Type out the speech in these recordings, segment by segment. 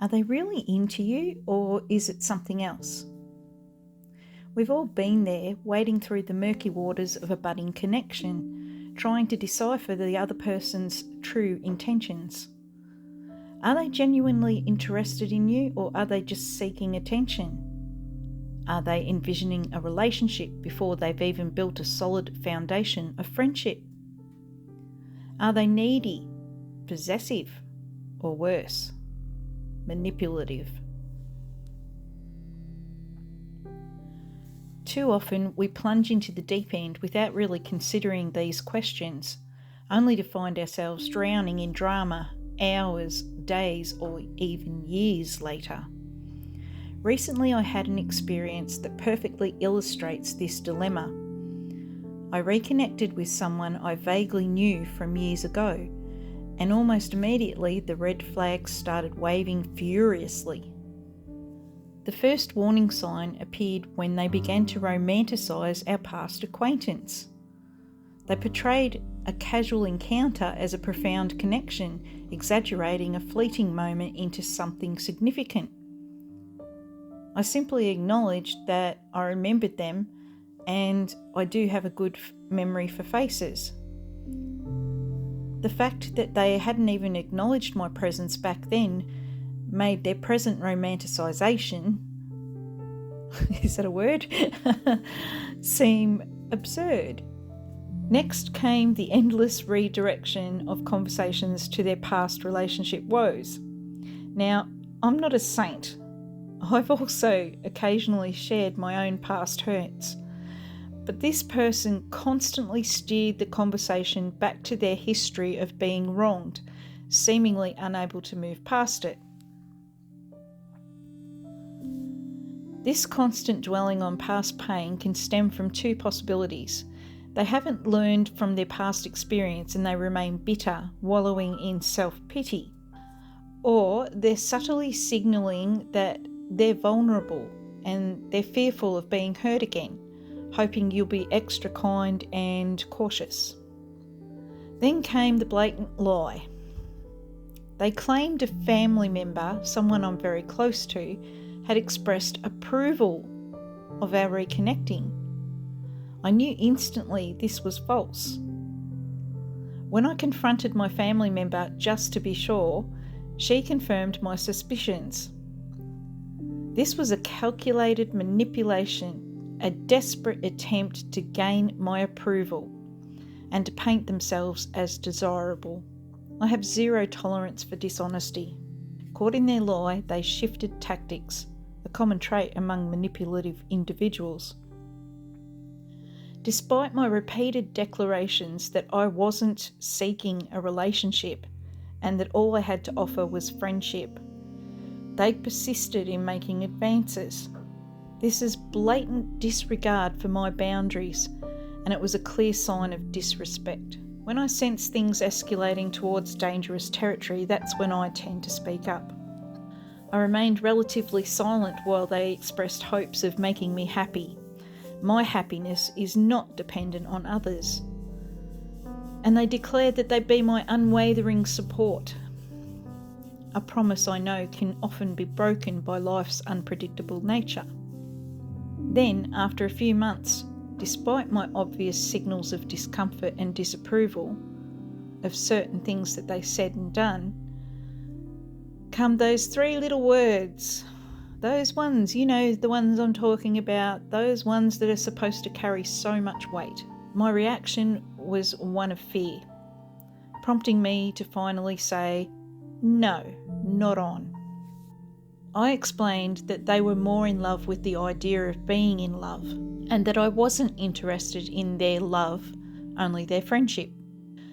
Are they really into you, or is it something else? We've all been there, wading through the murky waters of a budding connection, trying to decipher the other person's true intentions. Are they genuinely interested in you, or are they just seeking attention? Are they envisioning a relationship before they've even built a solid foundation of friendship? Are they needy, possessive, or worse, manipulative? Too often we plunge into the deep end without really considering these questions, only to find ourselves drowning in drama hours, days, or even years later. Recently I had an experience that perfectly illustrates this dilemma. I reconnected with someone I vaguely knew from years ago, and almost immediately the red flags started waving furiously. The first warning sign appeared when they began to romanticise our past acquaintance. They portrayed a casual encounter as a profound connection, exaggerating a fleeting moment into something significant. I simply acknowledged that I remembered them, and I do have a good memory for faces. The fact that they hadn't even acknowledged my presence back then made their present romanticisation, is that a word? seem absurd. Next came the endless redirection of conversations to their past relationship woes. Now, I'm not a saint. I've also occasionally shared my own past hurts. But this person constantly steered the conversation back to their history of being wronged, seemingly unable to move past it. This constant dwelling on past pain can stem from two possibilities. They haven't learned from their past experience and they remain bitter, wallowing in self-pity. Or they're subtly signalling that they're vulnerable and they're fearful of being hurt again, hoping you'll be extra kind and cautious. Then came the blatant lie. They claimed a family member, someone I'm very close to, had expressed approval of our reconnecting. I knew instantly this was false. When I confronted my family member just to be sure, she confirmed my suspicions. This was a calculated manipulation, a desperate attempt to gain my approval and to paint themselves as desirable. I have zero tolerance for dishonesty. Caught in their lie, they shifted tactics, a common trait among manipulative individuals. Despite my repeated declarations that I wasn't seeking a relationship and that all I had to offer was friendship, they persisted in making advances. This is blatant disregard for my boundaries, and it was a clear sign of disrespect. When I sense things escalating towards dangerous territory, that's when I tend to speak up. I remained relatively silent while they expressed hopes of making me happy. My happiness is not dependent on others. And they declared that they'd be my unwavering support. A promise I know can often be broken by life's unpredictable nature. Then, after a few months, despite my obvious signals of discomfort and disapproval of certain things that they said and done, come those three little words. Those ones, the ones I'm talking about, those ones that are supposed to carry so much weight. My reaction was one of fear, prompting me to finally say, no, not on. I explained that they were more in love with the idea of being in love, and that I wasn't interested in their love, only their friendship.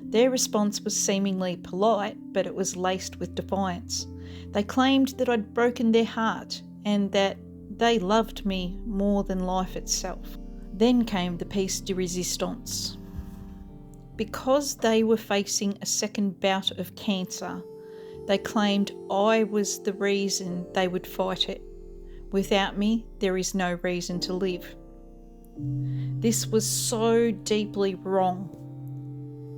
Their response was seemingly polite, but it was laced with defiance. They claimed that I'd broken their heart and that they loved me more than life itself. Then came the piece de resistance. Because they were facing a second bout of cancer, they claimed I was the reason they would fight it. Without me, there is no reason to live. This was so deeply wrong.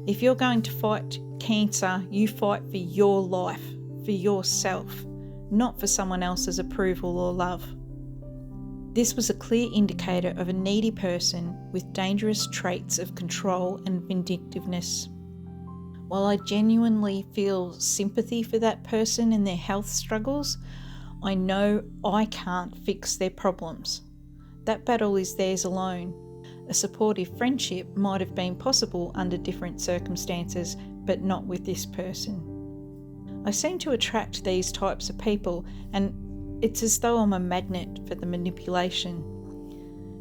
If you're going to fight cancer, you fight for your life, for yourself, not for someone else's approval or love. This was a clear indicator of a needy person with dangerous traits of control and vindictiveness. While I genuinely feel sympathy for that person and their health struggles, I know I can't fix their problems. That battle is theirs alone. A supportive friendship might have been possible under different circumstances, but not with this person. I seem to attract these types of people, and it's as though I'm a magnet for the manipulation.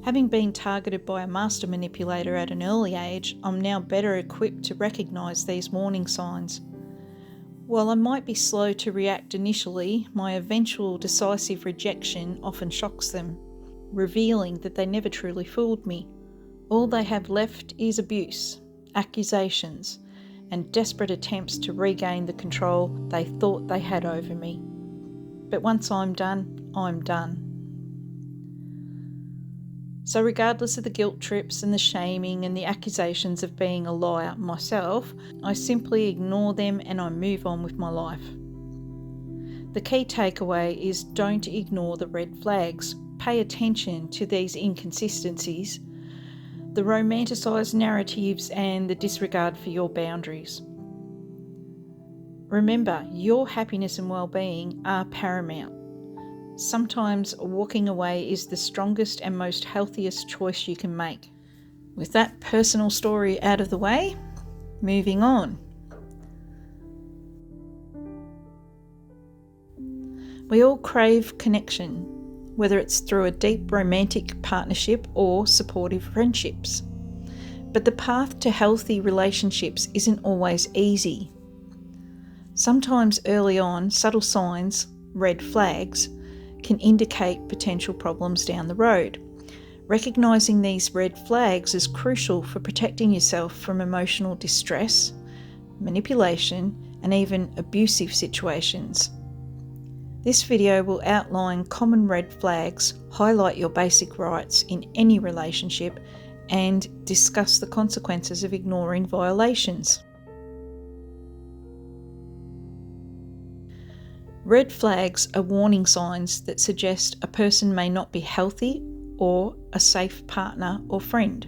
Having been targeted by a master manipulator at an early age, I'm now better equipped to recognise these warning signs. While I might be slow to react initially, my eventual decisive rejection often shocks them, revealing that they never truly fooled me. All they have left is abuse, accusations, and desperate attempts to regain the control they thought they had over me. But once I'm done, I'm done. So regardless of the guilt trips and the shaming and the accusations of being a liar myself, I simply ignore them and I move on with my life. The key takeaway is don't ignore the red flags. Pay attention to these inconsistencies, the romanticised narratives and the disregard for your boundaries. Remember, your happiness and well-being are paramount. Sometimes walking away is the strongest and most healthiest choice you can make. With that personal story out of the way, moving on. We all crave connection, whether it's through a deep romantic partnership or supportive friendships. But the path to healthy relationships isn't always easy. Sometimes early on, subtle signs, red flags, can indicate potential problems down the road. Recognising these red flags is crucial for protecting yourself from emotional distress, manipulation, and even abusive situations. This video will outline common red flags, highlight your basic rights in any relationship, and discuss the consequences of ignoring violations. Red flags are warning signs that suggest a person may not be healthy or a safe partner or friend.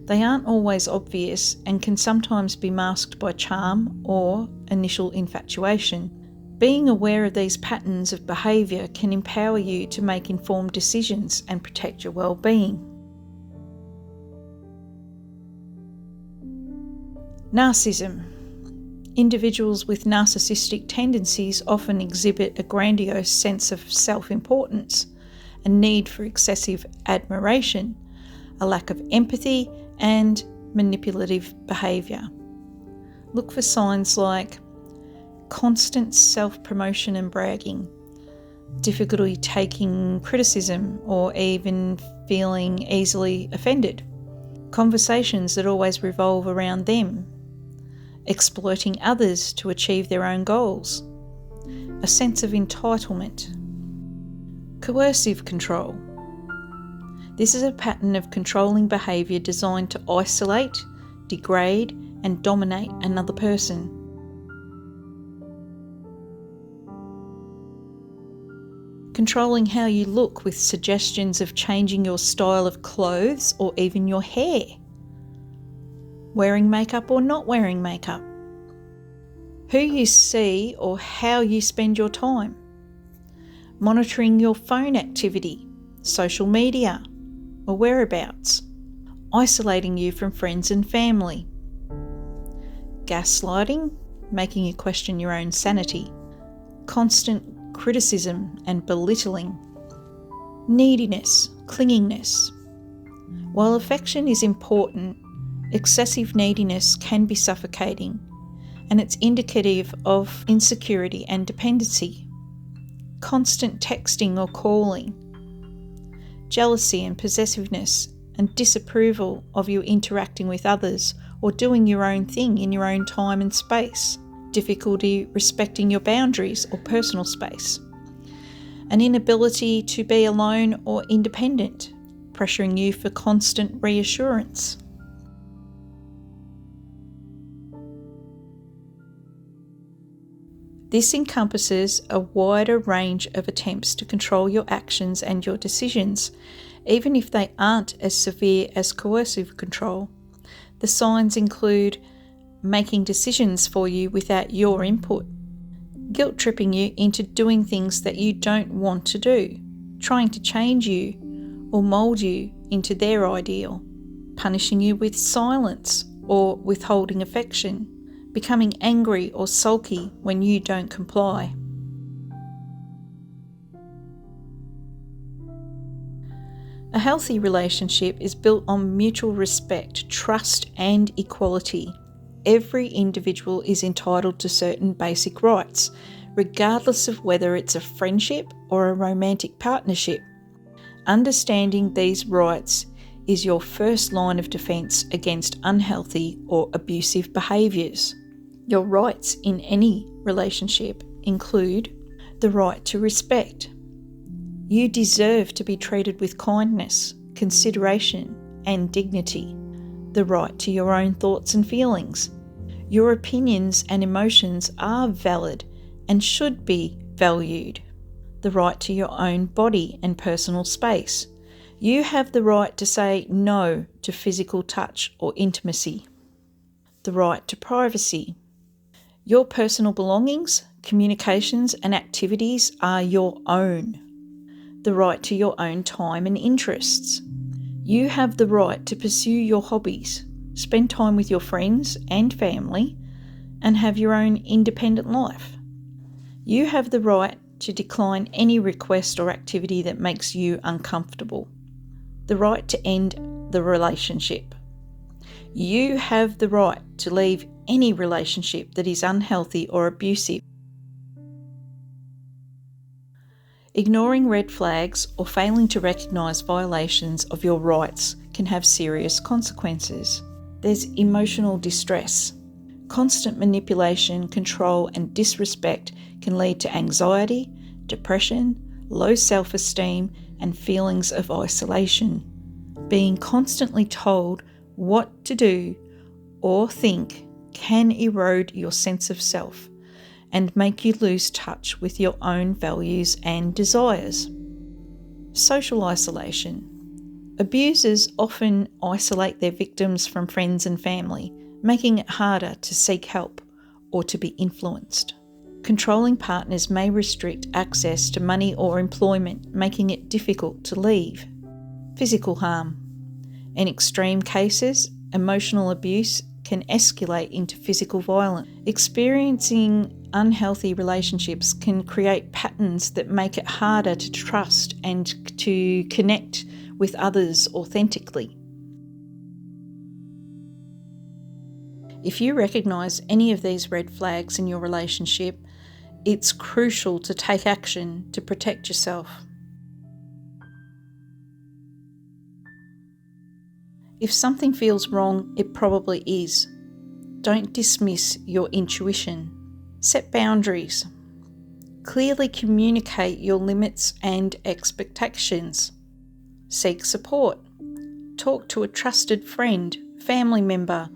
They aren't always obvious and can sometimes be masked by charm or initial infatuation. Being aware of these patterns of behaviour can empower you to make informed decisions and protect your well-being. Narcissism. Individuals with narcissistic tendencies often exhibit a grandiose sense of self-importance, a need for excessive admiration, a lack of empathy, and manipulative behaviour. Look for signs like constant self-promotion and bragging, difficulty taking criticism or even feeling easily offended, conversations that always revolve around them, exploiting others to achieve their own goals, a sense of entitlement, coercive control. This is a pattern of controlling behaviour designed to isolate, degrade, and dominate another person. Controlling how you look with suggestions of changing your style of clothes or even your hair. Wearing makeup or not wearing makeup. Who you see or how you spend your time. Monitoring your phone activity, social media, or whereabouts. Isolating you from friends and family. Gaslighting, making you question your own sanity. Constant criticism and belittling. Neediness, clinginess. While affection is important, excessive neediness can be suffocating, and it's indicative of insecurity and dependency. Constant texting or calling. Jealousy and possessiveness and disapproval of you interacting with others or doing your own thing in your own time and space. Difficulty respecting your boundaries or personal space. An inability to be alone or independent, pressuring you for constant reassurance. This encompasses a wider range of attempts to control your actions and your decisions, even if they aren't as severe as coercive control. The signs include making decisions for you without your input, guilt-tripping you into doing things that you don't want to do, trying to change you or mould you into their ideal, punishing you with silence or withholding affection, becoming angry or sulky when you don't comply. A healthy relationship is built on mutual respect, trust, and equality. Every individual is entitled to certain basic rights, regardless of whether it's a friendship or a romantic partnership. Understanding these rights is your first line of defence against unhealthy or abusive behaviours. Your rights in any relationship include the right to respect. You deserve to be treated with kindness, consideration, and dignity. The right to your own thoughts and feelings. Your opinions and emotions are valid and should be valued. The right to your own body and personal space. You have the right to say no to physical touch or intimacy. The right to privacy. Your personal belongings, communications, and activities are your own. The right to your own time and interests. You have the right to pursue your hobbies, spend time with your friends and family, and have your own independent life. You have the right to decline any request or activity that makes you uncomfortable. The right to end the relationship. You have the right to leave any relationship that is unhealthy or abusive. Ignoring red flags or failing to recognise violations of your rights can have serious consequences. There's emotional distress. Constant manipulation, control, and disrespect can lead to anxiety, depression, low self-esteem, and feelings of isolation. Being constantly told what to do or think can erode your sense of self and make you lose touch with your own values and desires. Social isolation. Abusers often isolate their victims from friends and family, making it harder to seek help or to be influenced. Controlling partners may restrict access to money or employment, making it difficult to leave. Physical harm. In extreme cases, emotional abuse can escalate into physical violence. Experiencing unhealthy relationships can create patterns that make it harder to trust and to connect with others authentically. If you recognise any of these red flags in your relationship, it's crucial to take action to protect yourself. If something feels wrong, it probably is. Don't dismiss your intuition. Set boundaries. Clearly communicate your limits and expectations. Seek support. Talk to a trusted friend, family member.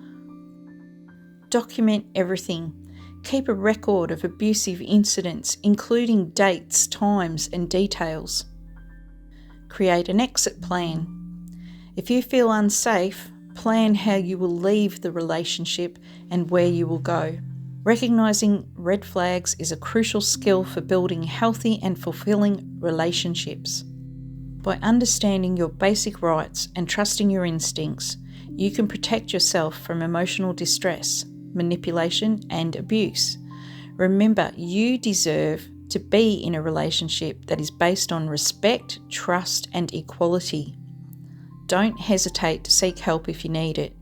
Document everything. Keep a record of abusive incidents, including dates, times, and details. Create an exit plan. If you feel unsafe, plan how you will leave the relationship and where you will go. Recognizing red flags is a crucial skill for building healthy and fulfilling relationships. By understanding your basic rights and trusting your instincts, you can protect yourself from emotional distress, manipulation, and abuse. Remember, you deserve to be in a relationship that is based on respect, trust, and equality. Don't hesitate to seek help if you need it.